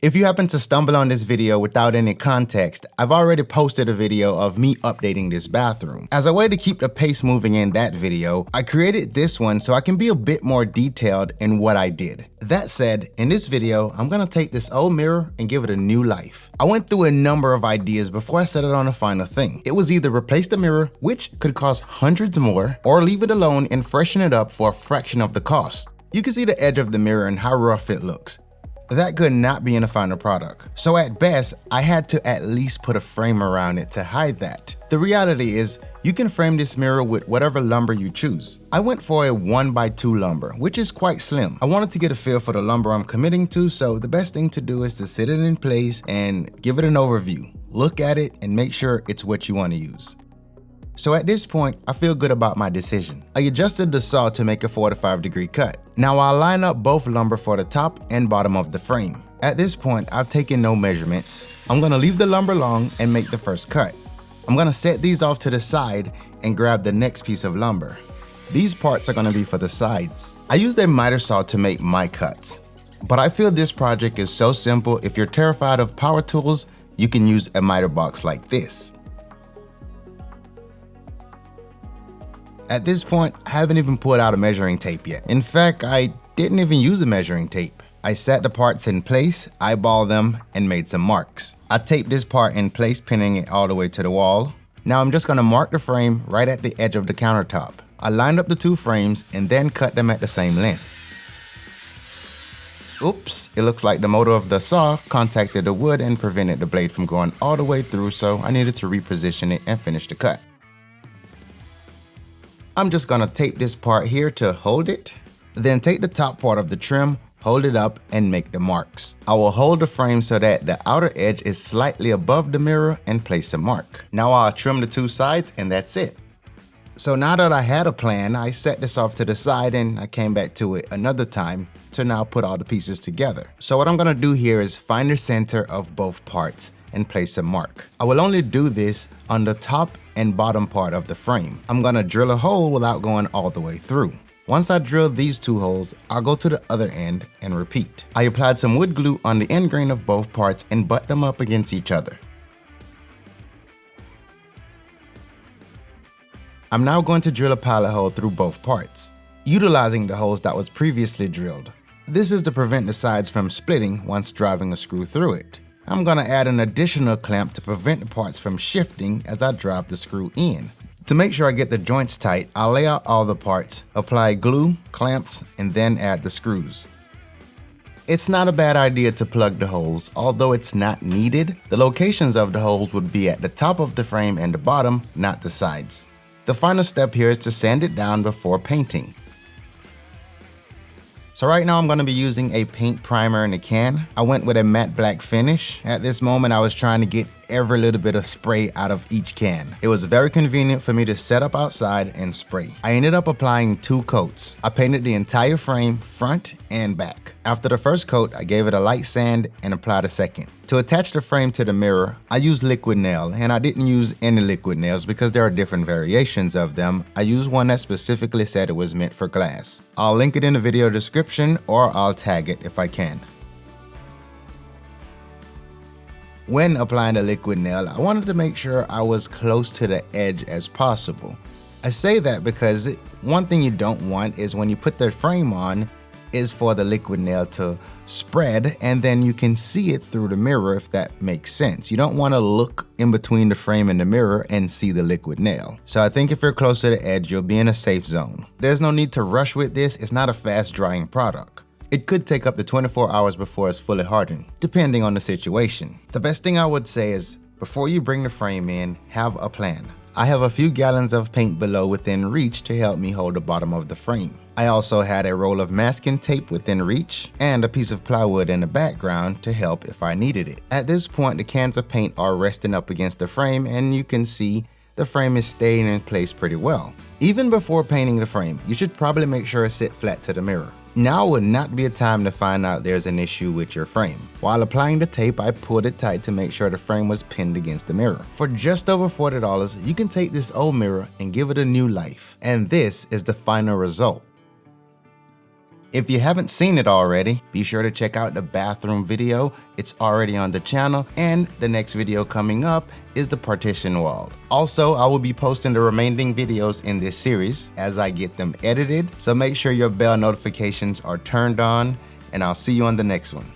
If you happen to stumble on this video without any context, I've already posted a video of me updating this bathroom. As a way to keep the pace moving in that video, I created this one so I can be a bit more detailed in what I did. That said, in this video, I'm gonna take this old mirror and give it a new life. I went through a number of ideas before I settled on a final thing. It was either replace the mirror, which could cost hundreds more, or leave it alone and freshen it up for a fraction of the cost. You can see the edge of the mirror and how rough it looks. That could not be in the final product. So at best, I had to at least put a frame around it to hide that. The reality is, you can frame this mirror with whatever lumber you choose. I went for a 1x2 lumber, which is quite slim. I wanted to get a feel for the lumber I'm committing to, so the best thing to do is to sit it in place and give it an overview. Look at it and make sure it's what you want to use. So at this point, I feel good about my decision. I adjusted the saw to make a 45-degree cut. Now I'll line up both lumber for the top and bottom of the frame. At this point, I've taken no measurements. I'm gonna leave the lumber long and make the first cut. I'm gonna set these off to the side and grab the next piece of lumber. These parts are gonna be for the sides. I used a miter saw to make my cuts, but I feel this project is so simple. If you're terrified of power tools, you can use a miter box like this. At this point, I haven't even pulled out a measuring tape yet. In fact, I didn't even use a measuring tape. I set the parts in place, eyeballed them, and made some marks. I taped this part in place, pinning it all the way to the wall. Now I'm just gonna mark the frame right at the edge of the countertop. I lined up the two frames and then cut them at the same length. Oops, it looks like the motor of the saw contacted the wood and prevented the blade from going all the way through, so I needed to reposition it and finish the cut. I'm just gonna tape this part here to hold it, then take the top part of the trim, hold it up, and make the marks. I will hold the frame so that the outer edge is slightly above the mirror and place a mark. Now I'll trim the two sides and that's it. So now that I had a plan, I set this off to the side and I came back to it another time to now put all the pieces together. So what I'm gonna do here is find the center of both parts and place a mark. I will only do this on the top and bottom part of the frame. I'm gonna drill a hole without going all the way through. Once I drill these two holes, I'll go to the other end and repeat. I applied some wood glue on the end grain of both parts and butt them up against each other. I'm now going to drill a pilot hole through both parts, utilizing the holes that was previously drilled. This is to prevent the sides from splitting once driving a screw through it. I'm gonna add an additional clamp to prevent the parts from shifting as I drive the screw in. To make sure I get the joints tight, I'll lay out all the parts, apply glue, clamps, and then add the screws. It's not a bad idea to plug the holes, although it's not needed. The locations of the holes would be at the top of the frame and the bottom, not the sides. The final step here is to sand it down before painting. So right now I'm gonna be using a paint primer in a can. I went with a matte black finish. At this moment I was trying to get every little bit of spray out of each can. It was very convenient for me to set up outside and spray. I ended up applying 2 coats. I painted the entire frame, front and back. After the first coat, I gave it a light sand and applied a second. To attach the frame to the mirror, I used liquid nail, and I didn't use any liquid nails because there are different variations of them. I used one that specifically said it was meant for glass. I'll link it in the video description or I'll tag it if I can. When applying the liquid nail, I wanted to make sure I was close to the edge as possible. I say that because one thing you don't want is when you put the frame on is for the liquid nail to spread and then you can see it through the mirror, if that makes sense. You don't want to look in between the frame and the mirror and see the liquid nail. So I think if you're close to the edge, you'll be in a safe zone. There's no need to rush with this. It's not a fast drying product. It could take up to 24 hours before it's fully hardened, depending on the situation. The best thing I would say is, before you bring the frame in, have a plan. I have a few gallons of paint below within reach to help me hold the bottom of the frame. I also had a roll of masking tape within reach and a piece of plywood in the background to help if I needed it. At this point, the cans of paint are resting up against the frame and you can see the frame is staying in place pretty well. Even before painting the frame, you should probably make sure it sits flat to the mirror. Now would not be a time to find out there's an issue with your frame. While applying the tape, I pulled it tight to make sure the frame was pinned against the mirror. For just over $40, you can take this old mirror and give it a new life. And this is the final result. If you haven't seen it already, be sure to check out the bathroom video. It's already on the channel, and the next video coming up is the partition wall. Also, I will be posting the remaining videos in this series as I get them edited, so make sure your bell notifications are turned on, and I'll see you on the next one.